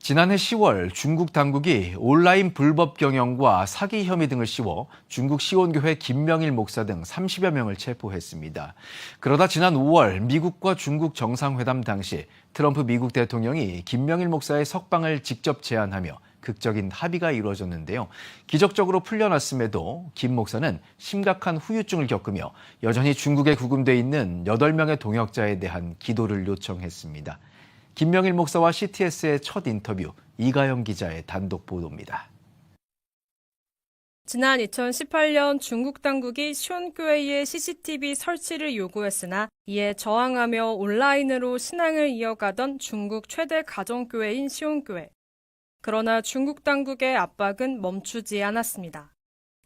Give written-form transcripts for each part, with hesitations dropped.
지난해 10월 중국 당국이 온라인 불법 경영과 사기 혐의 등을 씌워 중국 시온교회 김명일 목사 등 30여 명을 체포했습니다. 그러다 지난 5월 미국과 중국 정상회담 당시 트럼프 미국 대통령이 김명일 목사의 석방을 직접 제안하며 극적인 합의가 이루어졌는데요. 기적적으로 풀려났음에도 김 목사는 심각한 후유증을 겪으며 여전히 중국에 구금돼 있는 8명의 동역자에 대한 기도를 요청했습니다. 김명일 목사와 CTS의 첫 인터뷰, 이가영 기자의 단독 보도입니다. 지난 2018년 중국 당국이 시온교회의 CCTV 설치를 요구했으나 이에 저항하며 온라인으로 신앙을 이어가던 중국 최대 가정교회인 시온교회. 그러나 중국 당국의 압박은 멈추지 않았습니다.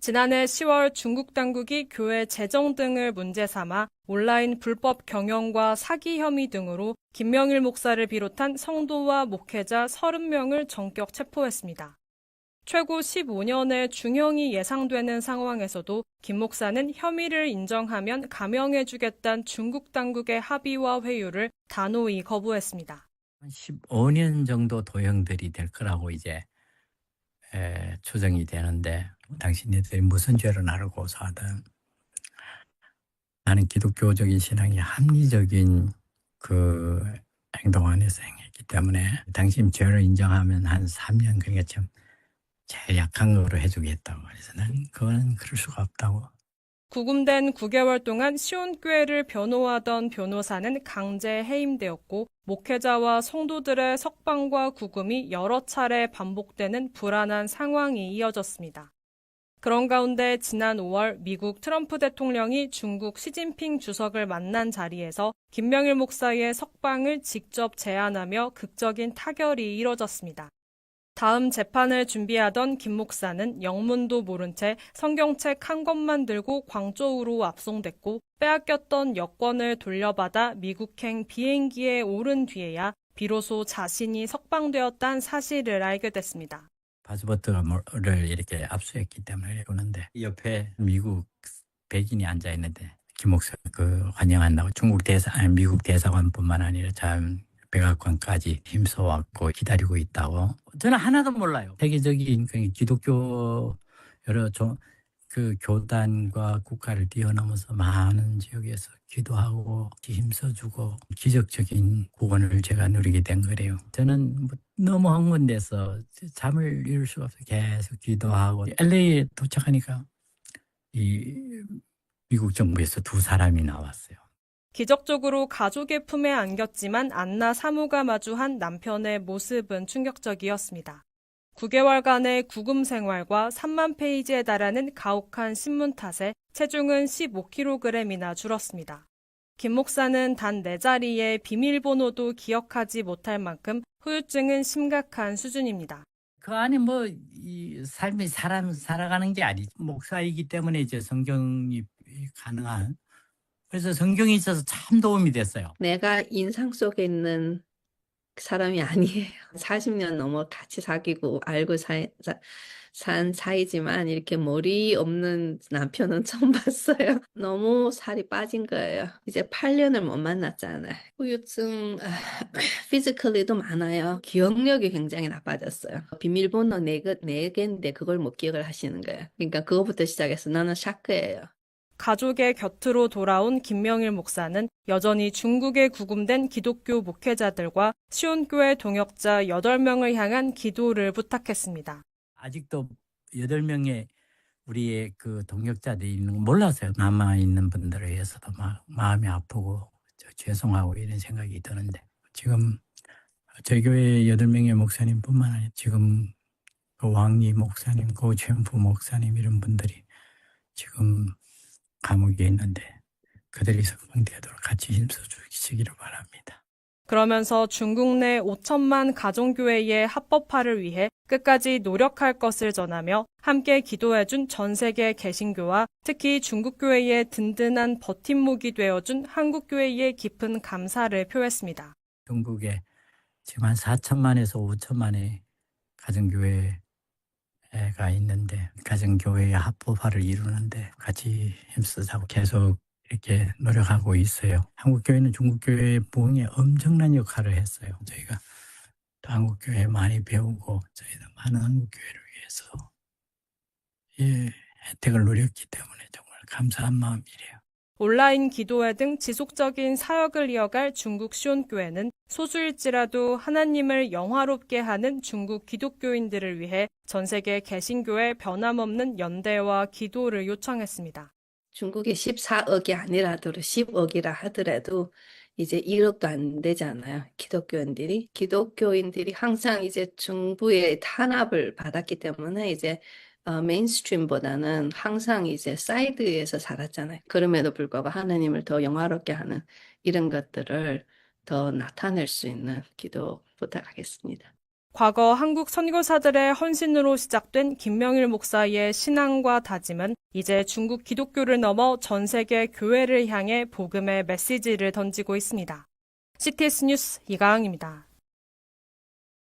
지난해 10월 중국 당국이 교회 재정 등을 문제 삼아 온라인 불법 경영과 사기 혐의 등으로 김명일 목사를 비롯한 성도와 목회자 30명을 전격 체포했습니다. 최고 15년의 중형이 예상되는 상황에서도 김 목사는 혐의를 인정하면 감형해주겠다는 중국 당국의 합의와 회유를 단호히 거부했습니다. 15년 정도 도형들이 될 거라고 이제 추정이 되는데, 당신네들이 무슨 죄로 나를 고소하든 나는 기독교적인 신앙이 합리적인 그 행동 안에서 행했기 때문에 당신 죄를 인정하면 한 3년, 그러니까 좀 제일 약한 거로 해주겠다고. 그래서 난 그거는 그럴 수가 없다고. 구금된 9개월 동안 시온교회를 변호하던 변호사는 강제 해임되었고 목회자와 성도들의 석방과 구금이 여러 차례 반복되는 불안한 상황이 이어졌습니다. 그런 가운데 지난 5월 미국 트럼프 대통령이 중국 시진핑 주석을 만난 자리에서 김명일 목사의 석방을 직접 제안하며 극적인 타결이 이뤄졌습니다. 다음 재판을 준비하던 김 목사는 영문도 모른 채 성경책 한 권만 들고 광저우로 압송됐고 빼앗겼던 여권을 돌려받아 미국행 비행기에 오른 뒤에야 비로소 자신이 석방되었다는 사실을 알게 됐습니다. 파스포트를 이렇게 압수했기 때문에 그러는데 옆에 미국 백인이 앉아 있는데 김 목사 환영한다고 미국 대사관뿐만 아니라 참 백악관까지 힘써왔고 기다리고 있다고. 저는 하나도 몰라요. 세계적인 기독교 여러 교단과 국가를 뛰어넘어서 많은 지역에서 기도하고 힘써주고 기적적인 구원을 제가 누리게 된 거래요. 저는 너무 흥분돼서 잠을 이룰 수가 없어요. 계속 기도하고 LA에 도착하니까 이 미국 정부에서 2사람이 나왔어요. 기적적으로 가족의 품에 안겼지만 안나 사모가 마주한 남편의 모습은 충격적이었습니다. 9개월간의 구금 생활과 3만 페이지에 달하는 가혹한 신문 탓에 체중은 15kg이나 줄었습니다. 김 목사는 단 4자리의 비밀번호도 기억하지 못할 만큼 후유증은 심각한 수준입니다. 그 안에 이 삶이 사람 살아가는 게 아니지. 목사이기 때문에 이제 성경이 가능한. 그래서 성경이 있어서 참 도움이 됐어요. 내가 인상 속에 있는 사람이 아니에요. 40년 넘어 같이 사귀고 알고 산 사이지만 이렇게 머리 없는 남편은 처음 봤어요. 너무 살이 빠진 거예요. 이제 8년을 못 만났잖아요. 후유증, 피지컬리도 많아요. 기억력이 굉장히 나빠졌어요. 비밀번호 4개인데 그걸 못 기억을 하시는 거예요. 그러니까 그거부터 시작해서 나는 샤크예요. 가족의 곁으로 돌아온 김명일 목사는 여전히 중국에 구금된 기독교 목회자들과 시온교회 동역자 8명을 향한 기도를 부탁했습니다. 아직도 8명의 우리의 동역자들이 있는 거 몰랐어요. 남아있는 분들에 의해서도 마음이 아프고 죄송하고 이런 생각이 드는데, 지금 저희 교회 8명의 목사님뿐만 아니라 지금 왕리 목사님, 최은fu 목사님 이런 분들이 지금 감옥에 있는데 그들이 석방되도록 같이 힘써 주시기를 바랍니다. 그러면서 중국 내 5천만 가정교회의 합법화를 위해 끝까지 노력할 것을 전하며 함께 기도해준 전 세계 개신교와 특히 중국교회의 든든한 버팀목이 되어준 한국교회의 깊은 감사를 표했습니다. 중국에 지금 한 4천만에서 5천만의 가정교회가 있는데 가정교회의 합법화를 이루는데 같이 힘쓰자고 계속 이렇게 노력하고 있어요. 한국교회는 중국교회의 부흥에 엄청난 역할을 했어요. 저희가 또 한국교회 많이 배우고 저희도 많은 한국교회를 위해서 혜택을 누렸기 때문에 정말 감사한 마음이래요. 온라인 기도회 등 지속적인 사역을 이어갈 중국 시온교회는 소수일지라도 하나님을 영화롭게 하는 중국 기독교인들을 위해 전 세계 개신교회 변함없는 연대와 기도를 요청했습니다. 중국이 14억이 아니라도 10억이라 하더라도 이제 1억도 안 되잖아요. 기독교인들이 항상 이제 정부의 탄압을 받았기 때문에 이제 메인스트림보다는 항상 이제 사이드에서 살았잖아요. 그럼에도 불구하고 하나님을 더 영화롭게 하는 이런 것들을 더 나타낼 수 있는 기도 부탁하겠습니다. 과거 한국 선교사들의 헌신으로 시작된 김명일 목사의 신앙과 다짐은 이제 중국 기독교를 넘어 전 세계 교회를 향해 복음의 메시지를 던지고 있습니다. CTS 뉴스 이가영입니다.